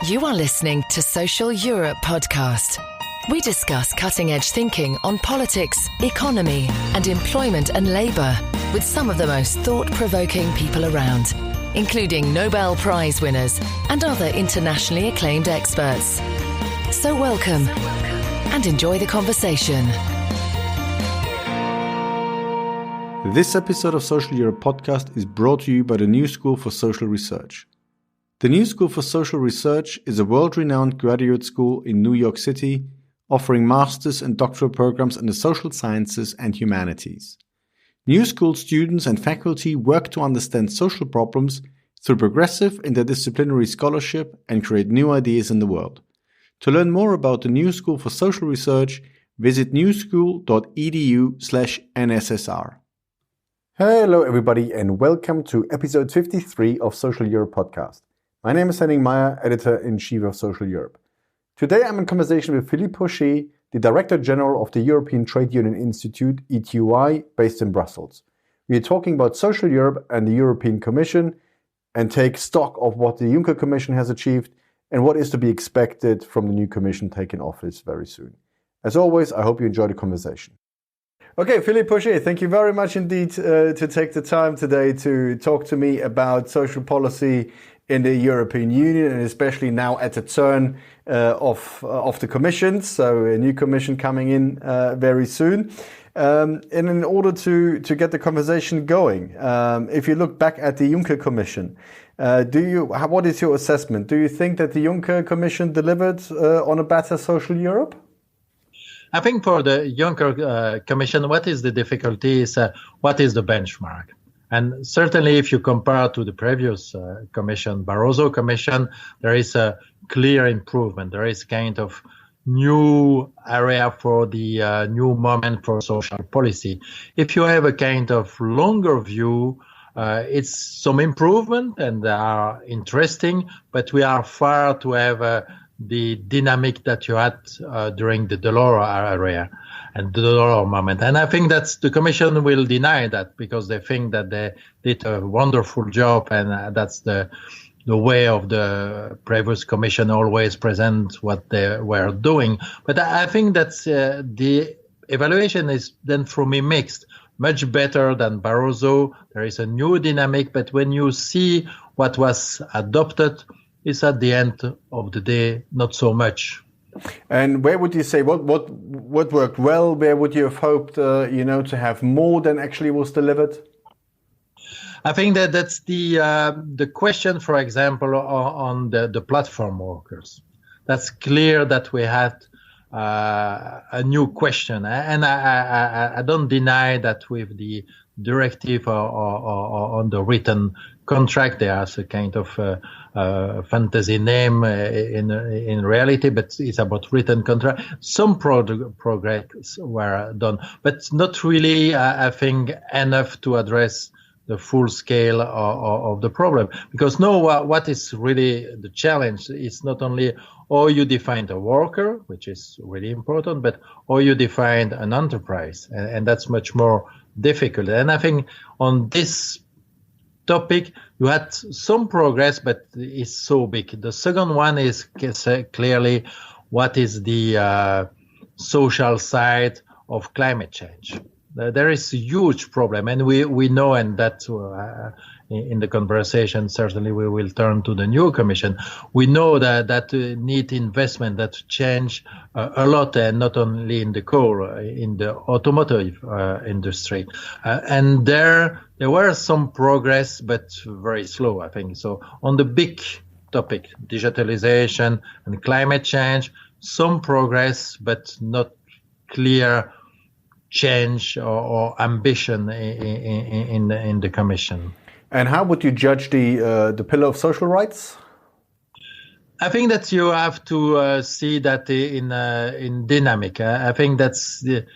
You are listening to Social Europe podcast. We discuss cutting-edge thinking on politics, economy, and employment and labour with some of the most thought-provoking people around, including Nobel Prize winners and other internationally acclaimed experts. So welcome and enjoy the conversation. This episode of Social Europe podcast is brought to you by the New School for Social Research. The New School for Social Research is a world-renowned graduate school in New York City offering master's and doctoral programs in the social sciences and humanities. New School students and faculty work to understand social problems through progressive interdisciplinary scholarship and create new ideas in the world. To learn more about the New School for Social Research, visit newschool.edu/nssr. Hello everybody and welcome to episode 53 of Social Europe podcast. My name is Henning, Meyer, Editor-in-Chief of Social Europe. Today I'm in conversation with Philippe Pochet, the Director General of the European Trade Union Institute, ETUI, based in Brussels. We are talking about Social Europe and the European Commission and take stock of what the Juncker Commission has achieved and what is to be expected from the new Commission taking office very soon. As always, I hope you enjoy the conversation. Okay, Philippe Pochet, thank you very much indeed to take the time today to talk to me about social policy in the European Union, and especially now at the turn of the Commission, so a new Commission coming in very soon. And in order to get the conversation going, if you look back at the Juncker Commission, what is your assessment? Do you think that the Juncker Commission delivered on a better social Europe? I think for the Juncker Commission, what is the difficulty is what is the benchmark? And certainly if you compare to the previous Commission, Barroso Commission, there is a clear improvement. There is kind of new area for the new moment for social policy. If you have a kind of longer view, it's some improvement and they are interesting, but we are far to have the dynamic that you had during the Delors area and the Delors moment. And I think that the Commission will deny that because they think that they did a wonderful job and that's the way of the previous Commission always present what they were doing. But I think that the evaluation is then for me mixed, much better than Barroso. There is a new dynamic, but when you see what was adopted, it's at the end of the day not so much. And where would you say what worked well? Where would you have hoped to have more than actually was delivered? I think that's the question, for example, on the platform workers. That's clear that we had a new question, and I don't deny that with the directive or on the written contract, there's a kind of fantasy name in reality, but it's about written contract. Some progress were done, but not really, I think, enough to address the full scale of the problem. Because what is really the challenge is not only how you define a worker, which is really important, but how you define an enterprise, and that's much more difficult. And I think on this topic, you had some progress, but it's so big. The second one is clearly what is the social side of climate change. There is a huge problem, and we know, and that in the conversation, certainly we will turn to the new Commission. We know that need investment that change a lot, and not only in the coal, in the automotive industry. And there were some progress, but very slow, I think. So on the big topic, digitalization and climate change, some progress, but not clear change or ambition in the Commission. And how would you judge the pillar of social rights? I think that you have to see that in dynamic. I think that's the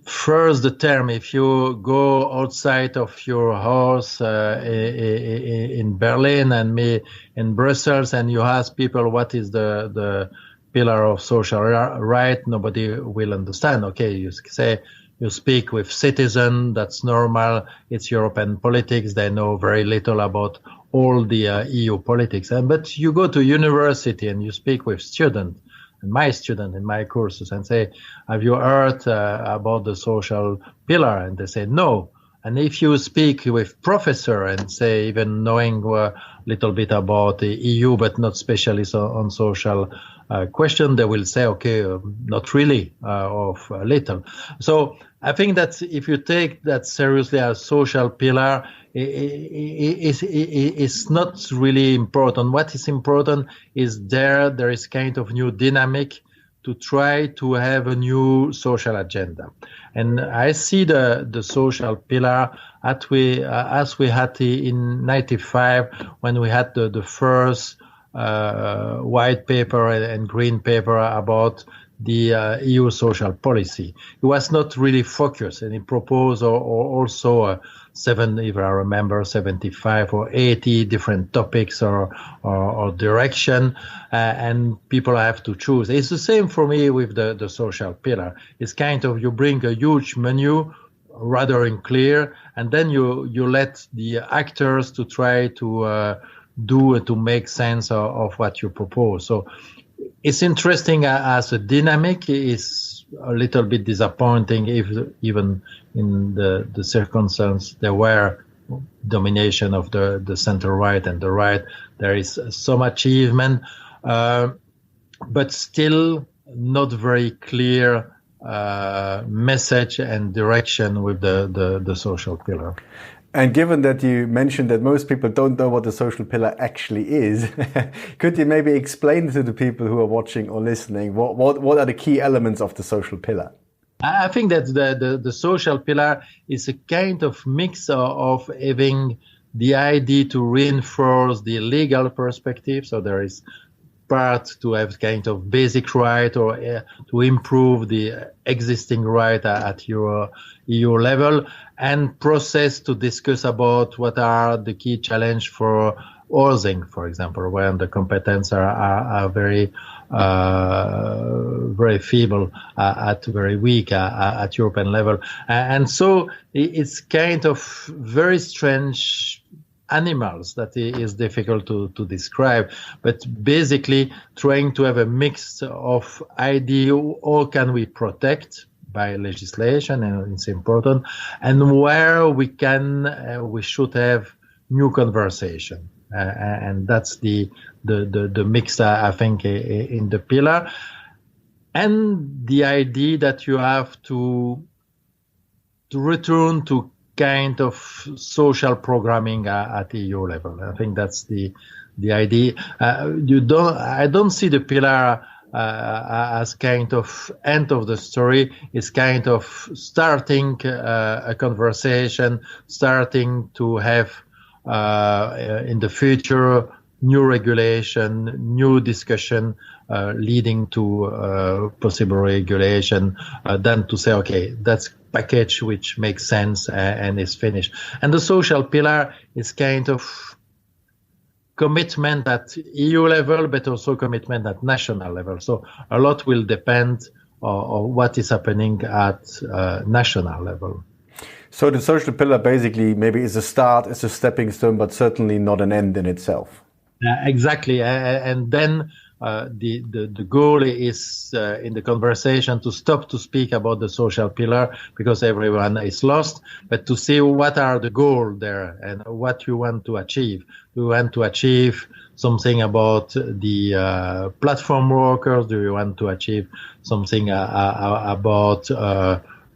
first the term. If you go outside of your house in Berlin and me in Brussels, and you ask people what is the pillar of social right, nobody will understand. Okay, you say you speak with citizens, that's normal. It's European politics. They know very little about all the EU politics. But you go to university and you speak with students, and my student in my courses, and say, have you heard about the social pillar? And they say no. And if you speak with professor and say, even knowing a little bit about the EU, but not specialists on social question, they will say, okay, not really, of little. So I think that if you take that seriously as social pillar, it's not really important. What is important is there is kind of new dynamic to try to have a new social agenda. And I see the social pillar as we had in 95 when we had the first white paper and green paper about the EU social policy. It was not really focused, and it proposed also 75 or 80 different topics or direction, and people have to choose. It's the same for me with the social pillar. It's kind of, you bring a huge menu, rather unclear, and then you let the actors to try to to make sense of what you propose. So it's interesting as a dynamic. Is a little bit disappointing if even in the circumstance there were domination of the center right and the right. There is some achievement, but still not very clear message and direction with the social pillar. And given that you mentioned that most people don't know what the social pillar actually is, could you maybe explain to the people who are watching or listening what are the key elements of the social pillar? I think that the social pillar is a kind of mix of having the idea to reinforce the legal perspective. So there is part to have kind of basic right or to improve the existing right at EU level, and process to discuss about what are the key challenge for housing, for example, when the competence are very very feeble, very weak at European level. And so it's kind of very strange animals that is difficult to describe, but basically trying to have a mix of idea, how can we protect by legislation, and it's important, and where we should have new conversation, and that's the mix, I think, in the pillar, and the idea that you have to return to kind of social programming at EU level. I think that's the idea. I don't see the pillar as kind of end of the story. It's kind of starting a conversation, starting to have in the future new regulation, new discussion, leading to possible regulation, then to say, okay, that's package which makes sense and is finished. And the social pillar is kind of commitment at EU level, but also commitment at national level. So a lot will depend on what is happening at national level. So the social pillar basically maybe is a start, is a stepping stone, but certainly not an end in itself. Exactly. And then the goal is in the conversation to stop to speak about the social pillar because everyone is lost, but to see what are the goals there and what you want to achieve. Do you want to achieve something about the platform workers? Do you want to achieve something about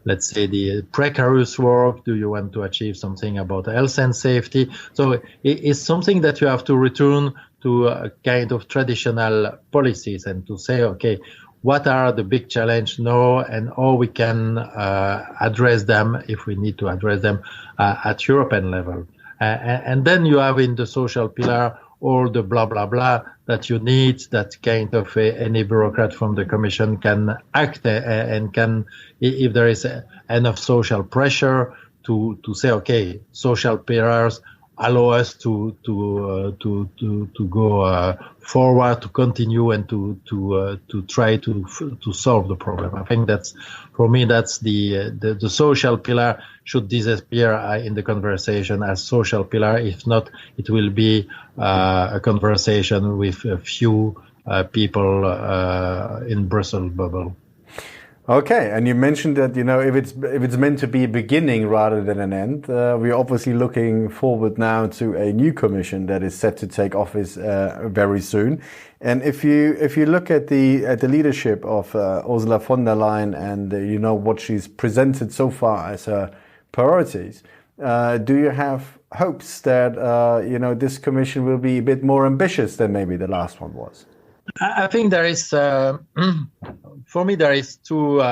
let's say the precarious work? Do you want to achieve something about health and safety? So it's something that you have to return to a kind of traditional policies and to say, okay, what are the big challenge now and how we can address them if we need to address them at European level. And then you have in the social pillar all the blah, blah, blah that you need, that kind of any bureaucrat from the Commission can act and can, if there is enough social pressure to say, okay, social pillars allow us to go forward, to continue, and to try to solve the problem. I think that's, for me, that's the social pillar should disappear in the conversation as social pillar. If not, it will be a conversation with a few people in Brussels bubble. Okay, and you mentioned that, if it's meant to be a beginning rather than an end, we're obviously looking forward now to a new commission that is set to take office very soon. And if you look at the leadership of Ursula von der Leyen and what she's presented so far as her priorities, do you have hopes that this commission will be a bit more ambitious than maybe the last one was? I think there is, for me, there is two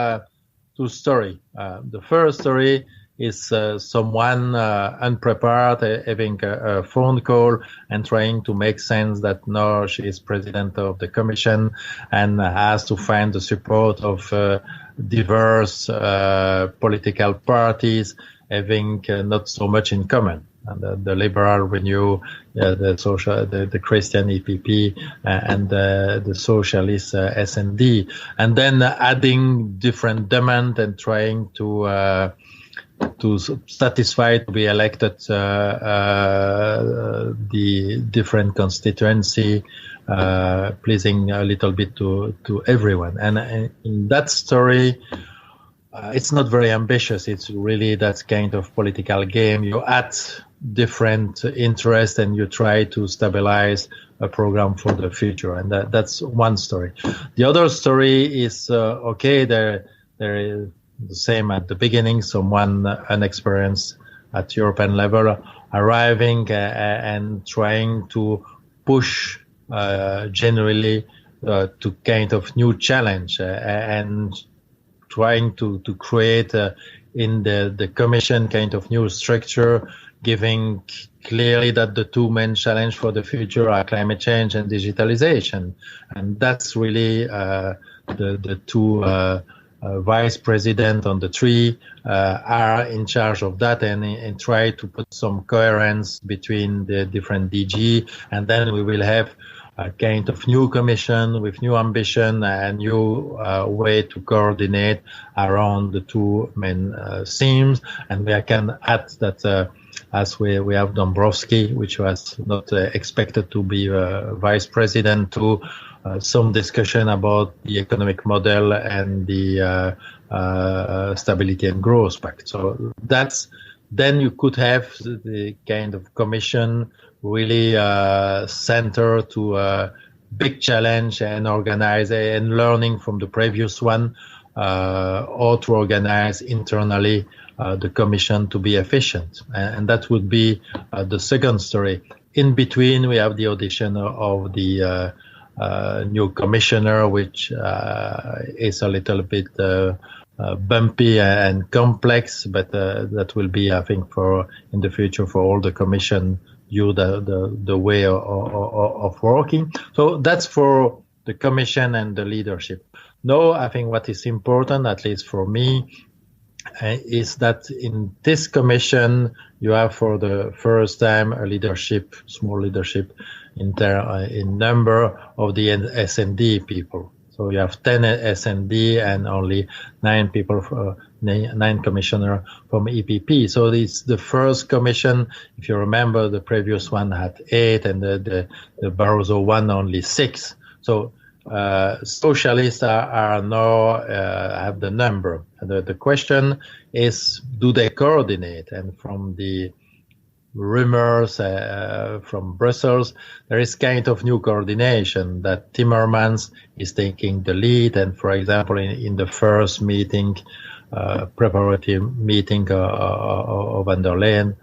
stories. The first story is someone unprepared, having a phone call and trying to make sense that no, she is president of the commission and has to find the support of diverse political parties having not so much in common. And the Liberal Renew, the Social, the Christian EPP, and the Socialist SND, and then adding different demand and trying to satisfy to be elected the different constituency, pleasing a little bit to everyone. And in that story, it's not very ambitious. It's really that kind of political game. You add different interests and you try to stabilize a program for the future. And that's one story. The other story is, there is the same at the beginning, someone unexperienced at European level arriving and trying to push generally to kind of new challenge and trying to create in the Commission kind of new structure, giving clearly that the two main challenges for the future are climate change and digitalization. And that's really the two vice president on the three are in charge of that and try to put some coherence between the different DG. And then we will have a kind of new commission with new ambition and new way to coordinate around the two main themes. And we can add that as we have Dombrovski, which was not expected to be vice president, to some discussion about the economic model and the stability and growth pact. So then you could have the kind of commission really center to a big challenge and organize and learning from the previous one, or to organize internally the commission to be efficient. And that would be the second story. In between, we have the audition of the new commissioner, which is a little bit bumpy and complex, but that will be, I think, for in the future for all the commission, the way of working. So that's for the commission and the leadership. Now, I think what is important, at least for me, is that in this commission, you have for the first time a leadership, small leadership in number of the SND people. So you have 10 SND and only 9 people, 9 commissioners from EPP. So it's the first commission. If you remember, the previous one had 8 and the Barroso one only 6. So socialists are now have the number. The question is, do they coordinate? And from the rumors from Brussels, there is kind of new coordination that Timmermans is taking the lead. And for example, in the first meeting, preparatory meeting of van der Leyen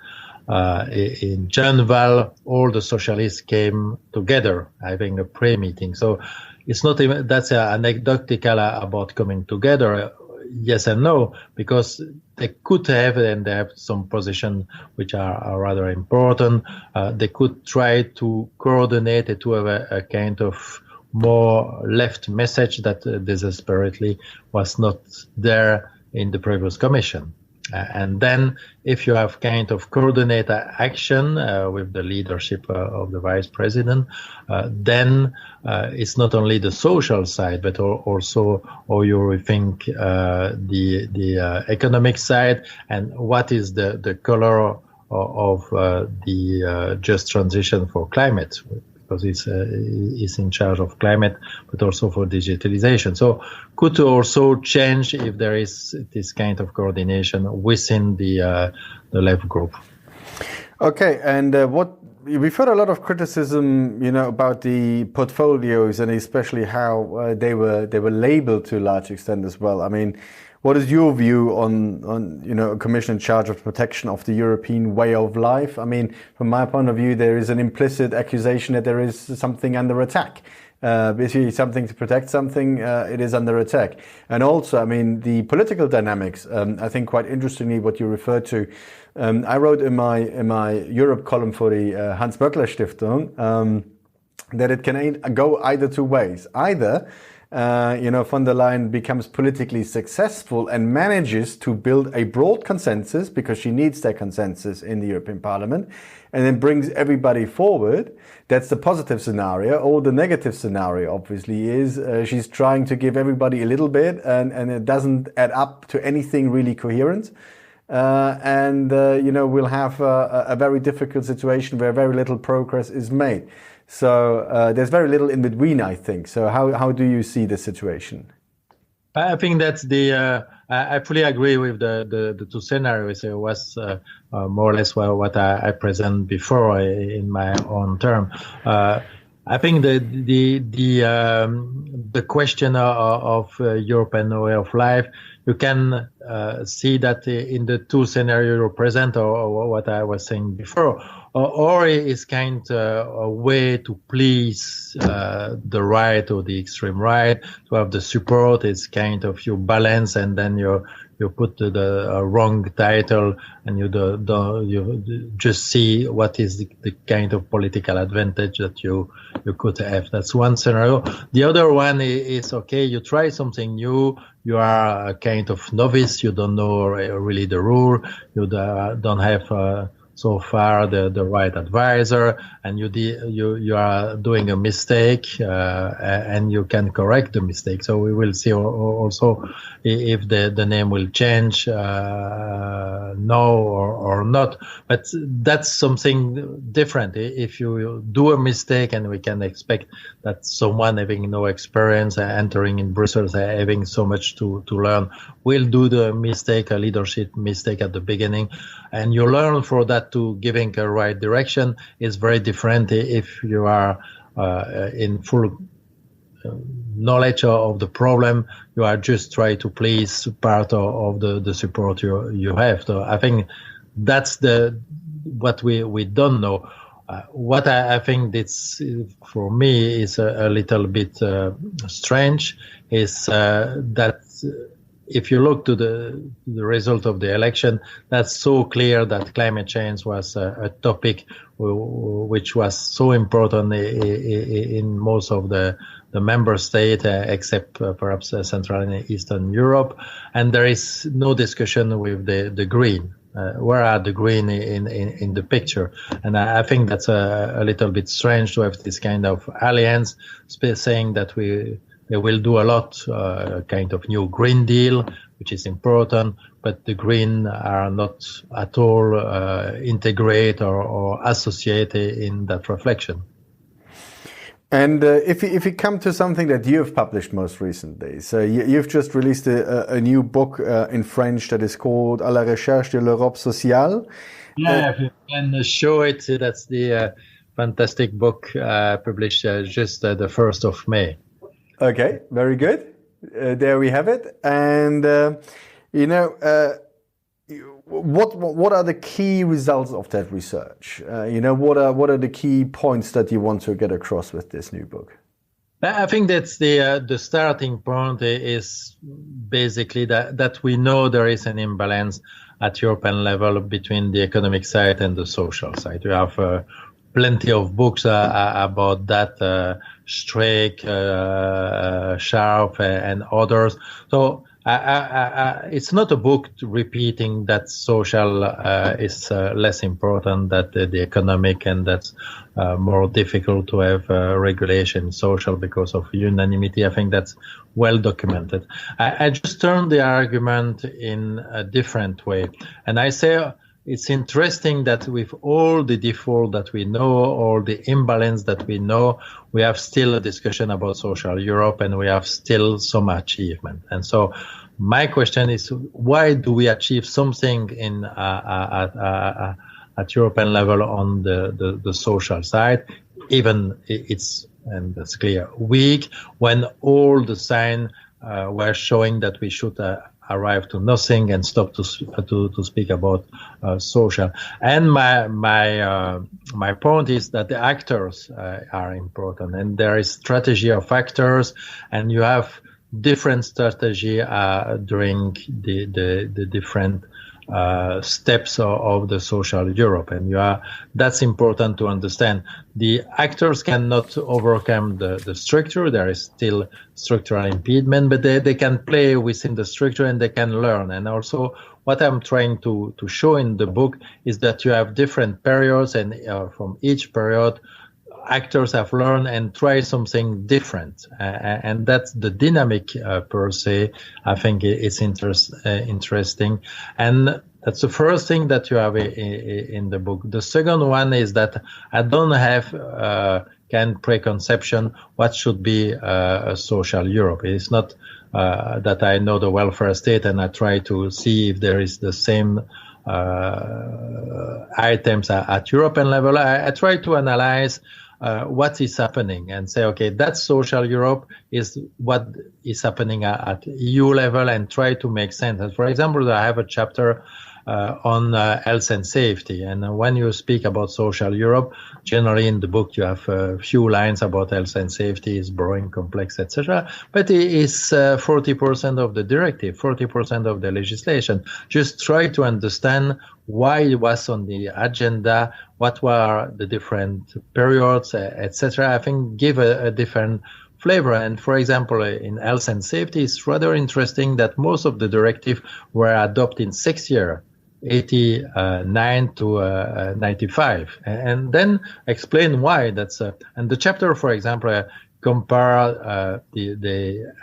in Genval, all the socialists came together having a pre-meeting. So it's not even, that's anecdotal about coming together. Yes and no, because they could have, and they have some positions which are rather important. They could try to coordinate it to have a kind of more left message that desperately was not there in the previous commission. And then if you have kind of coordinated action with the leadership of the vice president, then it's not only the social side, but also how you rethink the economic side, and what is the color of the just transition for climate, because it's in charge of climate, but also for digitalization. So could also change if there is this kind of coordination within the left group. Okay, and we've heard a lot of criticism, about the portfolios, and especially how they were labeled to a large extent as well. I mean, what is your view on a commission in charge of protection of the European way of life? I mean, from my point of view, there is an implicit accusation that there is something under attack. Basically, something to protect something, it is under attack. And also, I mean, the political dynamics, I think quite interestingly what you referred to. I wrote in my Europe column for the Hans Böckler Stiftung that it can go either two ways. Either von der Leyen becomes politically successful and manages to build a broad consensus, because she needs that consensus in the European Parliament, and then brings everybody forward. That's the positive scenario. Or the negative scenario, obviously, is she's trying to give everybody a little bit, and it doesn't add up to anything really coherent. We'll have a very difficult situation where very little progress is made. So there's very little in between, I think. So how do you see the situation? I think that's I fully agree with the two scenarios. It was more or less what I presented before in my own term. I think the question of European way of life, you can see that in the two scenarios you present, or what I was saying before, or is kind of a way to please the right or the extreme right, to have the support. It's kind of you balance, and then you put the wrong title, and you just see what is the kind of political advantage that you could have. That's one scenario. The other one is okay, you try something new, you are a kind of novice, you don't know really the rule, you don't have so far the right advisor, and you are doing a mistake, and you can correct the mistake. So we will see also if the name will change, no or not. But that's something different. If you do a mistake, and we can expect that someone having no experience entering in Brussels, having so much to learn, will do the mistake, a leadership mistake at the beginning, and you learn for that to giving a right direction. Is very different if you are in full knowledge of the problem. You are just trying to please part of the support you have. So I think that's what we don't know. What I think that's for me is a little bit strange is that if you look to the result of the election, that's so clear that climate change was a topic which was so important in most of the member states, except perhaps Central and Eastern Europe. And there is no discussion with the green. Where are the green in the picture? And I think that's a little bit strange to have this kind of alliance saying that they will do a lot, kind of new Green Deal, which is important, but the Green are not at all integrate or associated in that reflection. And if we come to something that you've published most recently, so you've just released a new book in French that is called À la recherche de l'Europe sociale. Yeah, if you can show it, that's the fantastic book published just the 1st of May. Okay, very good. There we have it. And what are the key results of that research? What are the key points that you want to get across with this new book? I think that's the starting point is basically that we know there is an imbalance at European level between the economic side and the social side. We have plenty of books about that, Streeck, Sharp, and others. So It's not a book repeating that social is less important than the economic, and that's more difficult to have regulation social because of unanimity. I think that's well documented. I just turn the argument in a different way, and I say it's interesting that with all the default that we know, all the imbalance that we know, we have still a discussion about social Europe, and we have still some achievement. And so my question is, why do we achieve something in at European level on the social side, even it's, and that's clear, weak, when all the signs were showing that we should arrive to nothing and stop to speak about social. And my point is that the actors are important, and there is strategy of actors, and you have different strategy during the different steps of the social Europe, and that's important to understand. The actors cannot overcome the structure. There is still structural impediment, but they can play within the structure, and they can learn. And also what I'm trying to show in the book is that you have different periods, and from each period actors have learned and tried something different, and that's the dynamic per se. I think it's interesting, and that's the first thing that you have in the book. The second one is that I don't have preconception what should be a social Europe. It's not that I know the welfare state and I try to see if there is the same items at European level. I try to analyze what is happening and say, okay, that social Europe is what is happening at EU level, and try to make sense. And for example, I have a chapter on health and safety. And when you speak about social Europe, generally in the book you have a few lines about health and safety, is boring, complex, etc. But it is 40% of the directive, 40% of the legislation. Just try to understand why it was on the agenda, what were the different periods, etc. I think give a different flavor. And for example, in health and safety, it's rather interesting that most of the directives were adopted in 6 years, 89 to 95, and then explain why. That's and the chapter, for example, compare the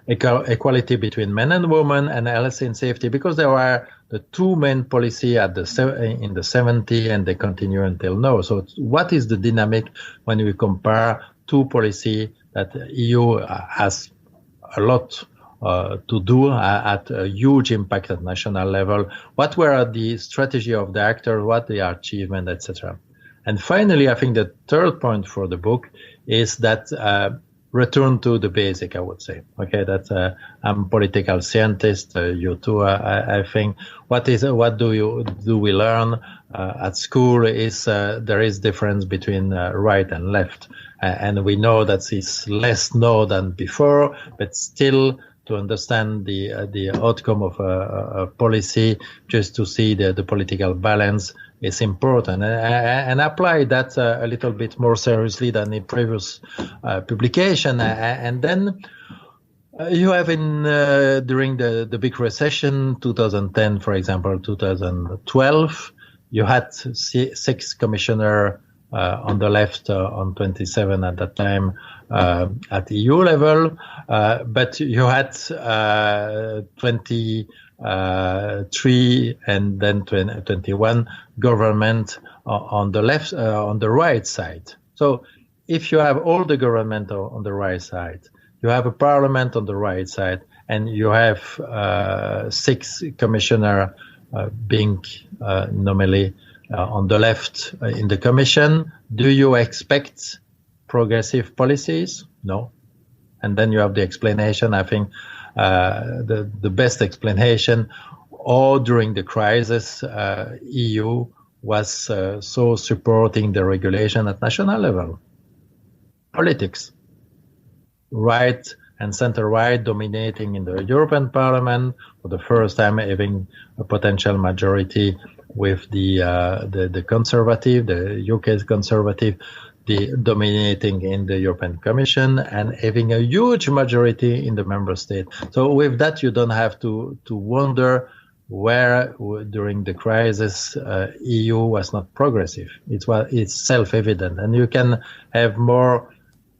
equality between men and women and health and safety, because there were the two main policy in the 70s, and they continue until now. So what is the dynamic when we compare two policy that EU has a lot to do at a huge impact at national level? What were the strategy of the actor, what the achievement, etc. And finally, I think the third point for the book is that return to the basic, I would say. Okay, that's I'm a political scientist, you too. I think what do we learn at school is there is difference between right and left, and we know that it's less known than before, but still to understand the outcome of a policy, just to see the political balance is important, and apply that a little bit more seriously than in previous publication. And then you have during the big recession, 2010, for example, 2012, you had 6 commissioners on the left, on 27 at that time, at EU level, but you had 23 and then 21 government on the left, on the right side. So if you have all the government on the right side, you have a parliament on the right side, and you have 6 commissioners being nominally on the left in the commission, do you expect progressive policies? No. And then you have the explanation. I think the best explanation, all during the crisis, EU was so supporting the regulation at national level. Politics, right and center-right dominating in the European Parliament, for the first time having a potential majority with the Conservative, the UK's Conservative, dominating in the European Commission and having a huge majority in the member state. So with that, you don't have to wonder where during the crisis EU was not progressive. It's self-evident, and you can have more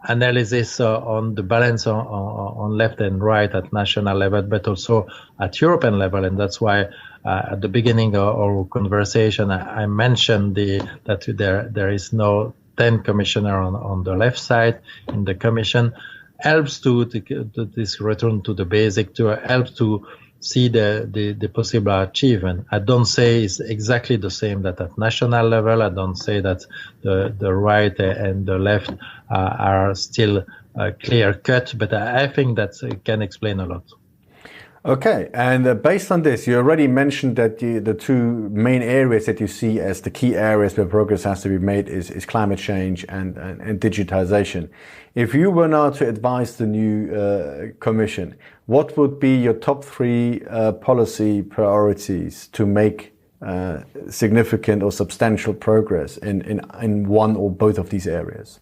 analysis on the balance on left and right at national level, but also at European level, and that's why at the beginning of our conversation I mentioned that there is no 10 commissioner on the left side in the Commission. Helps to this return to the basic, to help to see the possible achievement. I don't say it's exactly the same that at national level. I don't say that the right and the left are still clear cut, but I think that can explain a lot. Okay, and based on this, you already mentioned that the two main areas that you see as the key areas where progress has to be made is climate change and digitization. If you were now to advise the new Commission, what would be your top three policy priorities to make significant or substantial progress in one or both of these areas?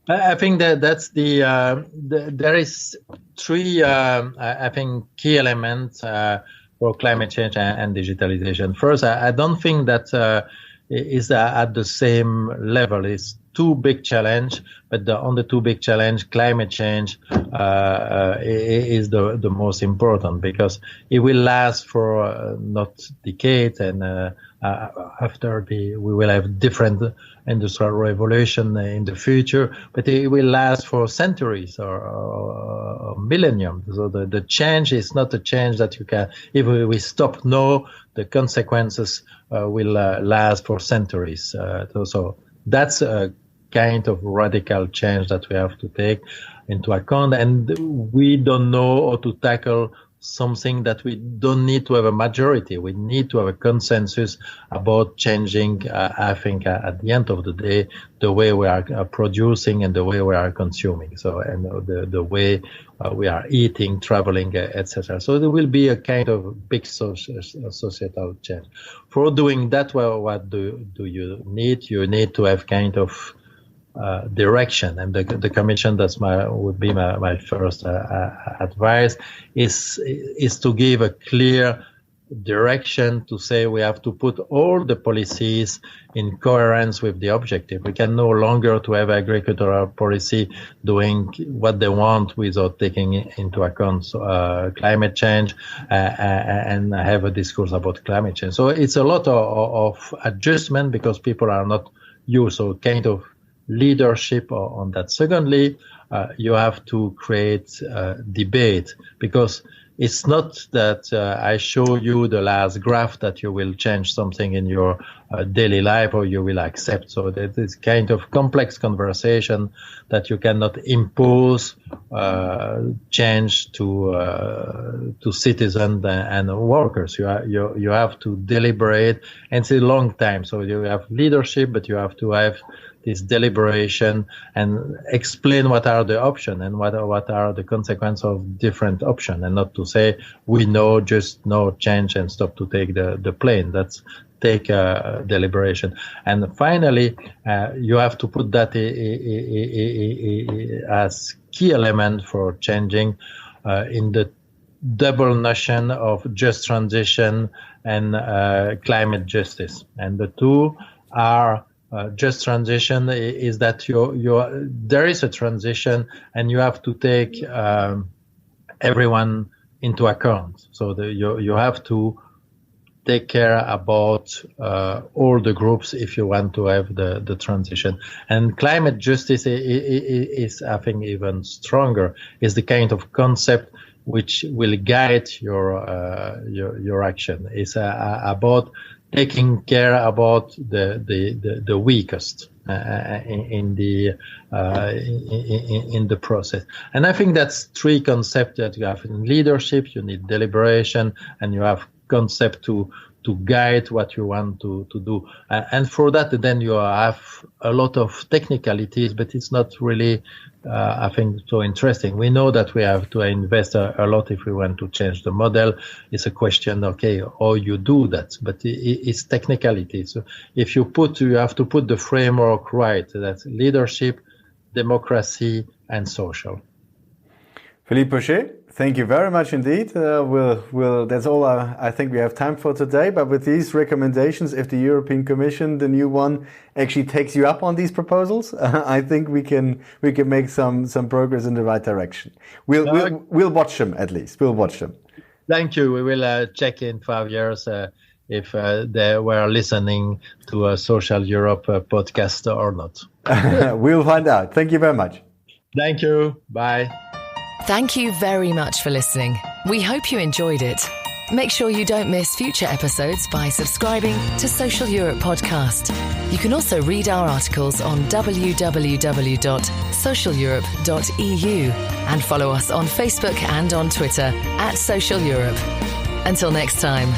I think that's there is three, I think, key elements for climate change and digitalization. First, I don't think that is at the same level. It's two big challenge, but on the two big challenge, climate change is the most important, because it will last for not decades, and after we will have different industrial revolution in the future, but it will last for centuries or millennium. So the change is not a change that you can, if we stop now, the consequences will last for centuries. So that's a kind of radical change that we have to take into account, and we don't know how to tackle something that we don't need to have a majority. We need to have a consensus about changing, I think, at the end of the day, the way we are producing and the way we are consuming. So, and the way we are eating, traveling, etc. So there will be a kind of big societal change. For doing that, well, what do you need? You need to have kind of direction, and the Commission, would be my first advice, is to give a clear direction, to say we have to put all the policies in coherence with the objective. We can no longer to have agricultural policy doing what they want without taking into account climate change and have a discourse about climate change. So it's a lot of adjustment because people are not used, so kind of leadership on that. Secondly, you have to create debate, because it's not that I show you the last graph that you will change something in your daily life or you will accept. So that is kind of complex conversation that you cannot impose change to citizens and workers. You have to deliberate, and it's a long time. So you have leadership, but you have to have this deliberation and explain what are the options and what are the consequences of different options, and not to say we know, just no change and stop to take the plane. That's take deliberation. And finally, you have to put that as key element for changing in the double notion of just transition and climate justice. And the two are just transition is that there is a transition and you have to take everyone into account. So you have to take care about all the groups if you want to have the transition. And climate justice is, I think, even stronger, is the kind of concept which will guide your action. It's about taking care about the weakest in the process. And I think that's three concepts that you have in leadership. You need deliberation, and you have concept to to guide what you want to do. And for that, then you have a lot of technicalities, but it's not really, I think, so interesting. We know that we have to invest a lot if we want to change the model. It's a question, okay, how you do that, but it's technicality. So if you have to put the framework right, that's leadership, democracy, and social. Philippe Pochet, thank you very much indeed. That's all I think we have time for today. But with these recommendations, if the European Commission, the new one, actually takes you up on these proposals, I think we can make some progress in the right direction. We'll watch them at least. We'll watch them. Thank you. We will check in 5 years if they were listening to a Social Europe podcast or not. We'll find out. Thank you very much. Thank you. Bye. Thank you very much for listening. We hope you enjoyed it. Make sure you don't miss future episodes by subscribing to Social Europe Podcast. You can also read our articles on www.socialeurope.eu and follow us on Facebook and on Twitter @Social Europe. Until next time.